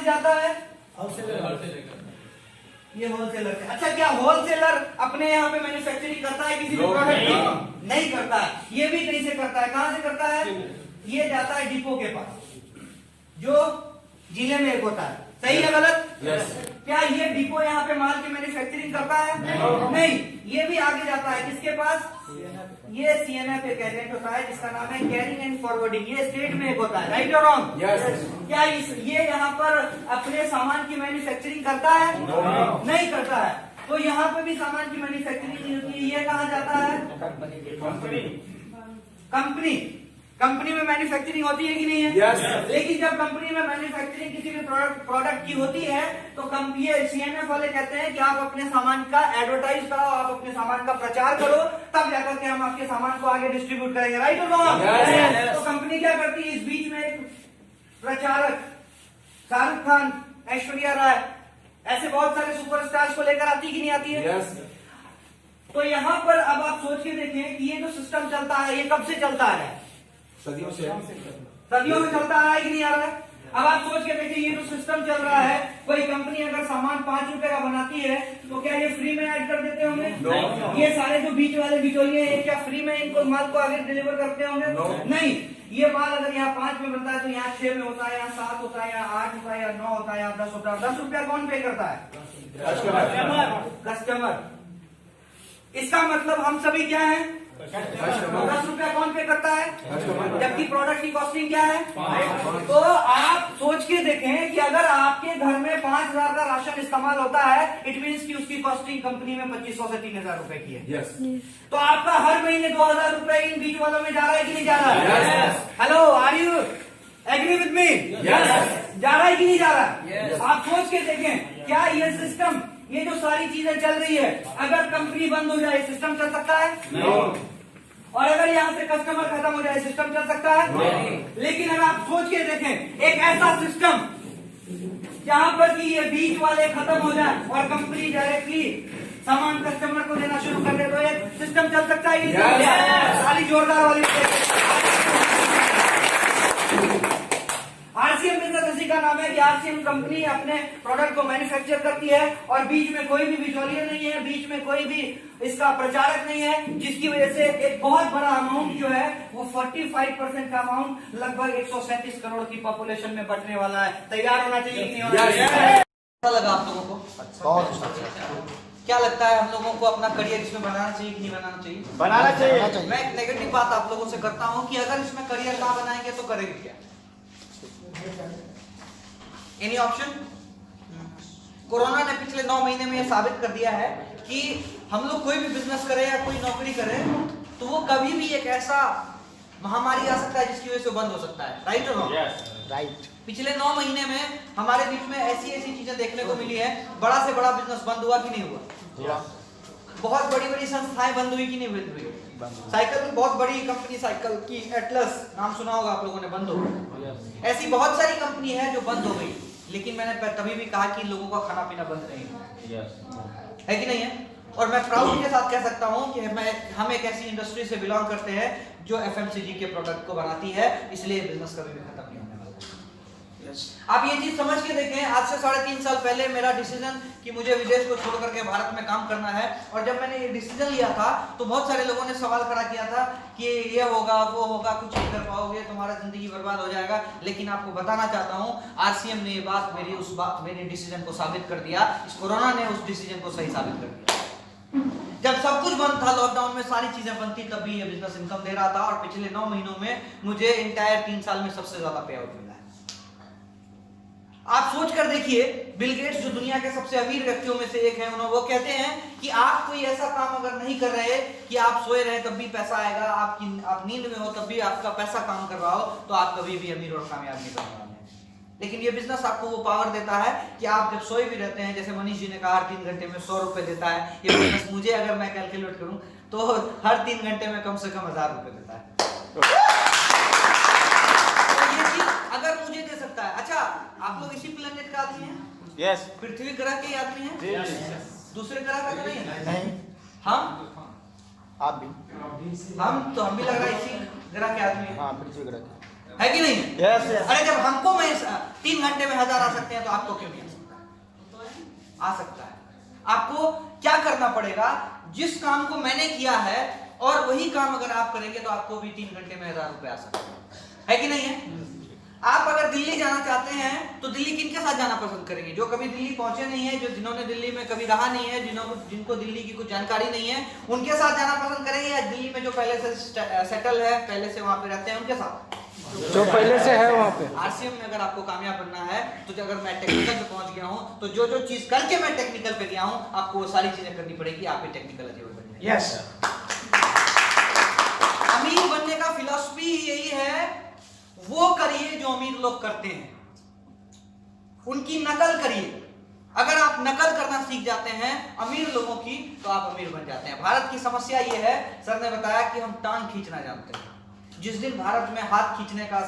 से जाता है? ये होलसेलर से। अच्छा, क्या होलसेलर अपने यहाँ पे मैन्युफैक्चरिंग करता है किसी भी प्रोडक्ट की? नहीं करता है। ये भी कहीं से करता है। कहां से करता है? ये जाता है डिपो के पास, जो जिले में एक होता है। सही है गलत? क्या ये डिपो यहाँ पे माल की मैन्युफैक्चरिंग करता है? नहीं। ये भी आगे जाता है किसके पास? ये सीएनएफ एक एजेंट होता है जिसका नाम है कैरिंग एंड फॉरवर्डिंग। ये स्टेट में एक होता है। राइट और रॉन्ग? क्या ये यहाँ पर अपने सामान की मैन्युफैक्चरिंग करता है? नहीं करता है। तो यहाँ पे भी सामान की मैन्युफैक्चरिंग नहीं होती है। ये कहाँ जाता है? कंपनी। कंपनी में मैन्युफैक्चरिंग होती है कि नहीं है? लेकिन जब कंपनी में मैन्युफैक्चरिंग किसी भी प्रोडक्ट की होती है तो ये सीएनएफ वाले कहते हैं कि आप अपने सामान का एडवर्टाइज कराओ, आप अपने सामान का प्रचार करो, तब जाकर के हम आपके सामान को आगे डिस्ट्रीब्यूट करेंगे। राइट और रॉन्ग? तो कंपनी क्या करती है? इस बीच में एक प्रचारक, शाहरुख खान, ऐश्वर्या राय, ऐसे बहुत सारे सुपरस्टार्स को लेकर आती है कि नहीं आती है? तो यहाँ पर अब आप सोच के देखें कि ये जो सिस्टम चलता है ये कब से चलता है? सदियों से चलता आ रहा है कि नहीं आ रहा है? अब आप सोच के देखिए, ये जो सिस्टम चल रहा है, कोई कंपनी अगर सामान 5 रुपए का बनाती है तो क्या ये फ्री में ऐड कर देते होंगे? ये सारे जो बीच वाले बिचौलिए हैं क्या फ्री में इनको माल को आगे डिलीवर करते होंगे? नहीं। ये माल अगर यहाँ 5 में बनता है तो यहाँ 6 में होता है, यहाँ 7 होता है, यहाँ 8 होता है, यहाँ 9 होता है, यहाँ 10 होता है। 10 रुपया कौन पे करता है? कस्टमर। इसका मतलब हम सभी क्या है? 10 रुपया कौन पे करता है? जबकि प्रोडक्ट की कॉस्टिंग क्या है? तो आप सोच के देखें कि अगर आपके घर में 5,000 का राशन इस्तेमाल होता है, इट मीन्स कि उसकी कॉस्टिंग कंपनी में 2,500 से 3,000 रुपए की है। तो आपका हर महीने 2,000 रुपए इन बीच वालों में जा रहा है कि नहीं जा रहा है? Hello, are you agree with me? जा रहा है कि नहीं जा रहा? आप सोच के देखें, क्या ये सिस्टम, ये जो सारी चीजें चल रही है, अगर कंपनी बंद हो जाए सिस्टम चल सकता है? और अगर यहाँ से कस्टमर खत्म हो जाए सिस्टम चल सकता है? लेकिन अगर आप सोच के देखें, एक ऐसा सिस्टम जहां पर कि ये बीच वाले खत्म हो जाए और कंपनी डायरेक्टली सामान कस्टमर को देना शुरू कर दे, तो ये सिस्टम चल सकता है? सारी जोरदार वाली आरसीएम बिजनेस इसी का नाम है कि आरसीएम कंपनी अपने प्रोडक्ट को मैन्युफैक्चर करती है और बीच में कोई भी बिचौलिया नहीं है, बीच में कोई भी इसका प्रचारक नहीं है, जिसकी वजह से एक बहुत बड़ा अमाउंट जो है वो 45% का अमाउंट लगभग 137 करोड़ की पॉपुलेशन में बटने वाला है। तैयार होना चाहिए कि नहीं होना चाहिए? अच्छा लगा आप लोगों को? बहुत अच्छा। क्या लगता है हम लोगों को अपना करियर इसमें बनाना चाहिए कि नहीं बनाना चाहिए? बनाना चाहिए। मैं एक नेगेटिव बात आप लोगों से करता हूँ कि अगर इसमें करियर ना बनाएंगे तो करेंगे क्या? Any option? कोरोना ने पिछले 9 महीने में यह साबित कर दिया है कि हम लोग कोई भी बिजनेस करें या कोई नौकरी करें तो वो कभी भी एक ऐसा महामारी आ सकता है जिसकी वजह से बंद हो सकता है। राइट और रॉन्ग? राइट। पिछले 9 महीने में हमारे बीच में ऐसी चीजें देखने को मिली है। बड़ा से बड़ा बिजनेस बंद हुआ कि नहीं हुआ? बहुत बड़ी बड़ी संस्थाएं बंद हुई कि नहीं बंद हुई? साइकिल में बहुत बड़ी कंपनी साइकिल की एटलस, नाम सुना होगा आप लोगों ने, बंद हो गई। ऐसी बहुत सारी कंपनी है जो बंद हो गई, लेकिन मैंने तभी भी कहा कि लोगों का खाना पीना बंद नहीं है कि नहीं है? और मैं प्राउड के साथ कह सकता हूं कि हम एक ऐसी इंडस्ट्री से बिलोंग करते हैं जो एफएमसीजी के प्रोडक्ट को बनाती है, इसलिए बिजनेस कभी भी खत्म नहीं होने वाला। आप ये चीज समझ के देखें, आज से 3.5 साल पहले मेरा डिसीजन कि मुझे विदेश को छोड़ करके भारत में काम करना है, और जब मैंने ये डिसीजन लिया था तो बहुत सारे लोगों ने सवाल खड़ा किया था कि ये होगा वो होगा, कुछ नहीं कर पाओगे, तुम्हारा जिंदगी बर्बाद हो जाएगा। लेकिन आपको बताना चाहता हूँ, आरसीएम ने ये बात मेरे डिसीजन को साबित कर दिया। इस कोरोना ने उस डिसीजन को सही साबित कर दिया। जब सब कुछ बंद था, लॉकडाउन में सारी चीजें बंद थी, तब भी ये बिजनेस इनकम दे रहा था, और पिछले 9 महीनों में मुझे इंटायर 3 साल में सबसे ज्यादा पे आउट मिला है। आप सोच कर देखिए, बिल गेट्स जो दुनिया के सबसे अमीर व्यक्तियों में से एक है, वो कहते हैं कि आप कोई ऐसा काम अगर नहीं कर रहे कि आप सोए रहे तब भी पैसा आएगा, आप नींद में हो तब भी आपका पैसा काम कर रहा हो, तो आप कभी भी अमीर और कामयाब नहीं बन पाएंगे। लेकिन ये बिजनेस आपको वो पावर देता है कि आप जब सोए भी रहते हैं, जैसे मनीष जी ने कहा हर 3 घंटे में 100 रुपए देता है ये बिजनेस। मुझे अगर मैं कैलकुलेट करूं तो हर 3 घंटे में कम से कम 1000 रुपए देता है। तो ये चीज अगर मुझे दे सकता है। अच्छा, आप लोग इसी प्लेनेट का आदमी हैं? यस। पृथ्वी ग्रह के आदमी हैं? दूसरे ग्रह का तो नहीं है? नहीं। हम? आप भी? हम भी लग रहा है इसी ग्रह के आदमी हैं। हाँ, पृथ्वी ग्रह के। है कि नहीं? Yes, yes. अरे जब हमको में 3 घंटे में 1000 आ सकते हैं तो आपको क्यों नहीं आ सकता? आ सकता है। आपको क्या करना पड़ेगा? जिस काम को मैंने किया है और वही काम अगर आप करेंगे तो आपको भी 3 घंटे में 1000 रुपए आ सकते है कि नहीं है? आप अगर दिल्ली जाना चाहते हैं तो दिल्ली किनके साथ जाना पसंद करेंगे? जो कभी दिल्ली पहुंचे नहीं है, जो जिन्होंने दिल्ली में कभी रहा नहीं है, जिनको दिल्ली की कुछ जानकारी नहीं है, उनके साथ जाना पसंद करेंगे या दिल्ली में जो पहले से सेटल है, पहले से वहां पे रहते हैं उनके साथ? जो पहले से है वहां पे। आरसीएम में अगर आपको कामयाब बनना है तो अगर मैं टेक्निकल पे पहुंच गया हूं तो जो जो चीज करके मैं टेक्निकल पे गया हूं आपको वो सारी चीजें करनी पड़ेगी, आप भी टेक्निकल अचीवर बन जाएंगे। यस। अमीर बनने का फिलॉसफी यही है, वो करिए जो अमीर लोग करते हैं, उनकी नकल करिए। अगर आप नकल करना सीख जाते हैं अमीर लोगों की तो आप अमीर बन जाते हैं। भारत की समस्या ये है, सर ने बताया कि हम टांग खींचना जानते हैं। जिस दिन भारत में हाथ खींचने का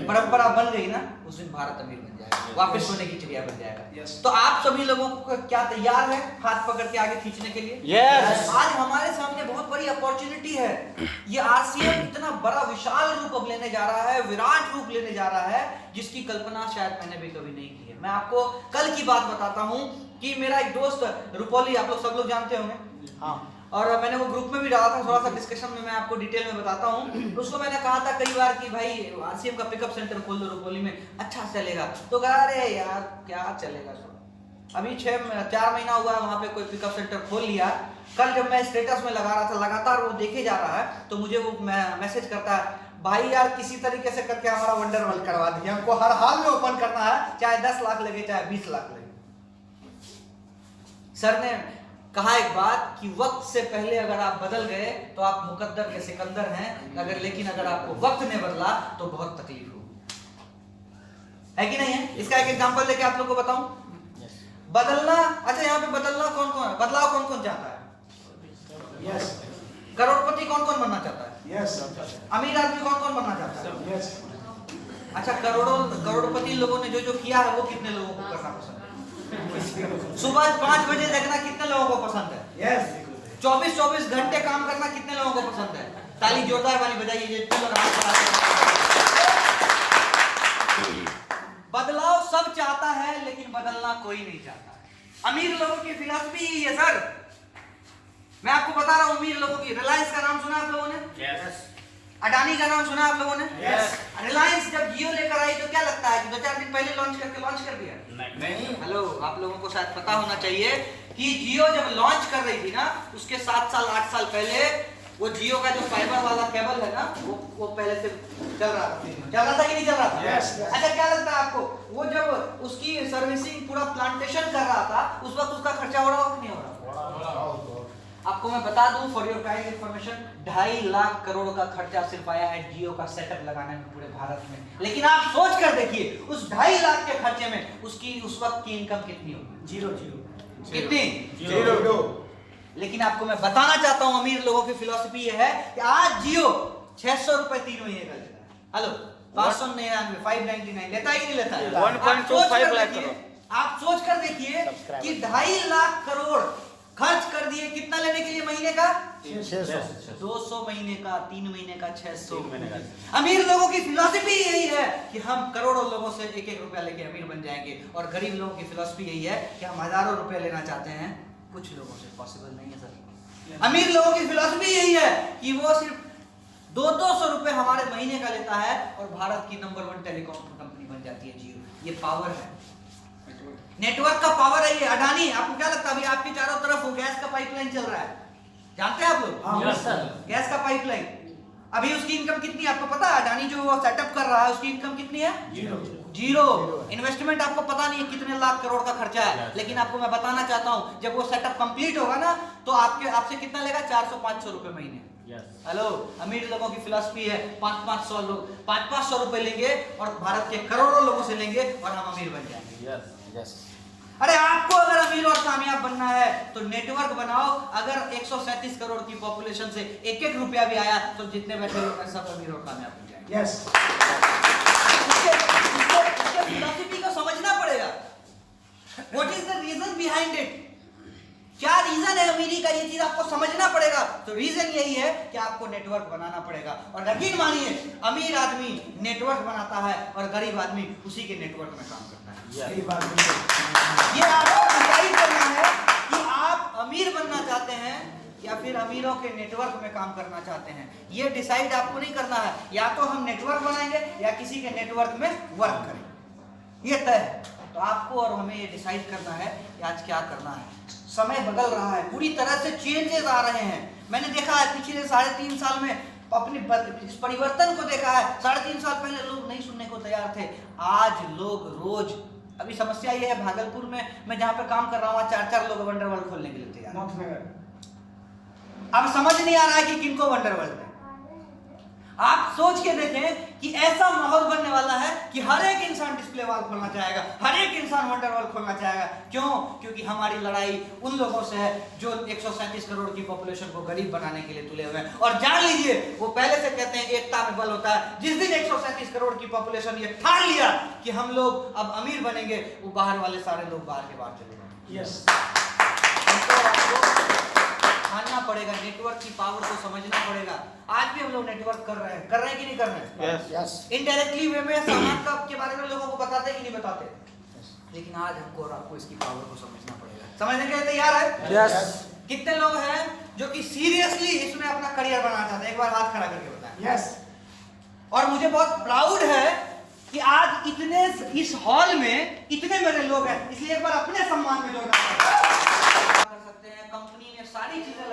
परंपरा बन गई ना, उस दिन भारत अमीर बन जाएगा, वापस सोने की चिड़िया बन जाएगा। तो आप सभी लोगों को क्या तैयार है हाथ पकड़ के आगे खींचने के लिए? Yes. आज हमारे सामने बहुत बड़ी अपॉर्चुनिटी है। ये आरसीएम इतना बड़ा विशाल रूप अब लेने जा रहा है, विराट रूप लेने जा रहा है, जिसकी कल्पना शायद मैंने भी कभी नहीं की है। मैं आपको कल की बात बताता हूँ कि मेरा एक दोस्त रुपौली, आप लोग सब लोग जानते होंगे, हाँ, और मैंने वो ग्रुप में भी डाला था, थोड़ा सा डिस्कशन में मैं आपको डिटेल में बताता हूँ। उसको मैंने कहा था कई बार कि भाई आरसीएम का पिकअप सेंटर खोल दो रुपौली में, अच्छा चलेगा। तो कहा अरे यार क्या चलेगा, अभी 4 महीना हुआ है वहां पे कोई पिकअप सेंटर खोल लिया। कल जब मैं स्टेटस में लगा रहा था, लगातार वो देखे जा रहा है, तो मुझे वो मैसेज करता है, भाई यार किसी तरीके से करके हमारा वंडर वर्ल्ड करवा दीजिए, हमको हर हाल में ओपन करना है, चाहे 10 लाख लगे चाहे 20 लाख लगे। सर ने कहा एक बात कि वक्त से पहले अगर आप बदल गए तो आप मुकद्दर के सिकंदर हैं, लेकिन अगर आपको वक्त ने बदला तो बहुत तकलीफ होगी, है कि नहीं है? इसका एक एग्जांपल लेके आप लोगों को बताऊं। बदलना, अच्छा यहाँ पे बदलना कौन कौन है, बदलाव कौन कौन चाहता है? यस। करोड़पति कौन कौन बनना चाहता है? यस। अमीर आदमी कौन कौन बनना चाहता है? यस। अच्छा, करोड़पति लोगों ने जो जो किया है वो कितने लोगों को करना पसंद है? सुबह 5 बजे जगना कितने लोगों को पसंद है? यस। 24 घंटे काम करना कितने लोगों को पसंद है? ताली जोरदार वाली बजाइए। बदलाव सब चाहता है लेकिन बदलना कोई नहीं चाहता है। अमीर लोगों की फिलॉसफी यही है सर। मैं आपको बता रहा हूं, अमीर लोगों की, रिलायंस का नाम सुना आप लोगों ने? यस। अडानी का नाम सुना आप लोगों ने? यस। रिलायंस जब जियो लेकर आई तो क्या लगता है कि 2-4 दिन पहले लॉन्च कर दिया? नहीं। हेलो, आप लोगों को शायद पता होना चाहिए कि जियो जब लॉन्च कर रही थी ना, उसके 7 साल 8 साल पहले वो जियो का जो फाइबर वाला केबल है ना, वो पहले से चल रहा था कि नहीं चल रहा था? yes, yes. अच्छा, क्या लगता है आपको, वो जब उसकी सर्विसिंग पूरा प्लांटेशन कर रहा था उस वक्त उसका खर्चा हो रहा हो कि नहीं हो रहा? आपको मैं बता दूं for your kind information, 2.5 lakh crore का खर्चा सिर्फ आया है जियो का सेटअप लगाने में पूरे भारत में। लेकिन आप सोच कर देखिए उस 2.5 लाख के खर्चे में उसकी उस वक्त की इनकम कितनी होगी? 0 कितनी? 0। लेकिन आपको मैं बताना चाहता हूं अमीर लोगों की फिलॉसफी ये है कि आज जियो 600 रुपए 3 महीने का लेता है। हेलो, 599, 599 लेता है कि नहीं लेता है? 1.25 लाख करोड़। आप सोच कर देखिए कि 2.5 लाख करोड़ खर्च कर दिए कितना लेने के लिए? महीने का 600, 200 महीने का, 3 महीने का 600। अमीर लोगों की फिलॉसफी यही है कि हम करोड़ों लोगों से 1-1 रुपया लेके अमीर बन जाएंगे, और गरीब लोगों की फिलॉसफी यही है कि हम हजारों रुपए लेना चाहते हैं। कुछ लोगों से पॉसिबल नहीं है सर। अमीर लोगों की फिलॉसफी यही है कि वो सिर्फ 200 रुपए हमारे महीने का लेता है और भारत की नंबर 1 टेलीकॉम कंपनी बन जाती है जियो। ये पावर है, नेटवर्क का पावर है ये। अडानी, आपको क्या लगता है अभी आपके चारों तरफ वो गैस का पाइपलाइन चल रहा है, जानते हैं आप लोग? Yes sir. गैस का पाइपलाइन, अभी उसकी इनकम कितनी है आपको पता है? अडानी जो वो सेटअप कर रहा है उसकी इनकम कितनी है? 0। इन्वेस्टमेंट आपको पता नहीं है कितने लाख करोड़ का खर्चा है। लेकिन आपको मैं बताना चाहता हूं जब वो सेटअप कंप्लीट होगा ना तो आपसे कितना लेगा? 400-500 रुपए महीने। हेलो, अमीर लोगों की फिलॉसफी है 500-500 लोग 500 रुपए लेंगे और भारत के करोड़ों लोगों से लेंगे और हम अमीर बन जाएंगे। अरे आपको अगर अमीर और कामयाब बनना है तो नेटवर्क बनाओ। अगर 137 करोड़ की पॉपुलेशन से 1-1 रुपया भी आया तो जितने बैठे लोग सब अमीर और कामयाब हो जाएंगे। यस। फिलॉसफी को समझना पड़ेगा। What is the reason behind it? क्या रीजन है अमीरी का, ये चीज आपको समझना पड़ेगा। तो रीजन यही है कि आपको नेटवर्क बनाना पड़ेगा। और यकीन मानिए, अमीर आदमी नेटवर्क बनाता है और गरीब आदमी उसी के नेटवर्क में काम करता है। ये आपको डिसाइड करना है कि आप अमीर बनना चाहते हैं या फिर अमीरों के नेटवर्क में काम करना चाहते हैं। ये डिसाइड आपको नहीं करना है। या तो हम नेटवर्क बनाएंगे या किसी के नेटवर्क में वर्क करेंगे, ये तय है। तो आपको और हमें ये डिसाइड करना है कि आज क्या करना है। समय बदल रहा है, पूरी तरह से चेंजेस आ रहे हैं। मैंने देखा है पिछले 3.5 साल में अपने इस परिवर्तन को देखा है। 3.5 साल पहले लोग नहीं सुनने को तैयार थे, आज लोग रोज। अभी समस्या ये है, भागलपुर में मैं जहाँ पे काम कर रहा हूँ 4 लोग वंडरवर्ल्ड खोलने के लिए तैयार। अब समझ नहीं आ रहा है कि किनको वंडरवर्ल्ड है। आप सोच के देखें कि ऐसा माहौल बनने वाला है कि हर एक इंसान डिस्प्ले वॉल खोलना चाहेगा, हर एक इंसान वंडरवर्ल्ड खोलना चाहेगा। क्यों? क्योंकि हमारी लड़ाई उन लोगों से है जो 137 करोड़ की पॉपुलेशन को गरीब बनाने के लिए तुले हुए हैं। और जान लीजिए, वो पहले से कहते हैं एकता में बल होता है। जिस दिन 137 करोड़ की पॉपुलेशन ये ठान लिया कि हम लोग अब अमीर बनेंगे, वो बाहर वाले सारे लोग बाहर के बाहर चले जाएंगे। मानना पड़ेगा, नेटवर्क की पावर को समझना पड़ेगा। आज भी हम लोग नेटवर्क कर रहे हैं कि नहीं कर रहे हैं? इनडायरेक्टली वे में सामान का के बारे में लोगों को बताते कि नहीं बताते? लेकिन आज हमको और आपको इसकी पावर को समझना पड़ेगा। समझने के लिए तैयार है? कितने लोग हैं जो कि सीरियसली इसमें अपना करियर बनाना चाहते हैं? एक बार हाथ खड़ा करके बताएं। और मुझे बहुत प्राउड है कि आज इतने इस हॉल में इतने मेरे लोग हैं, इसलिए एक बार अपने सम्मान में जोड़ना कर सकते हैं। कंपनी ने सारी चीजें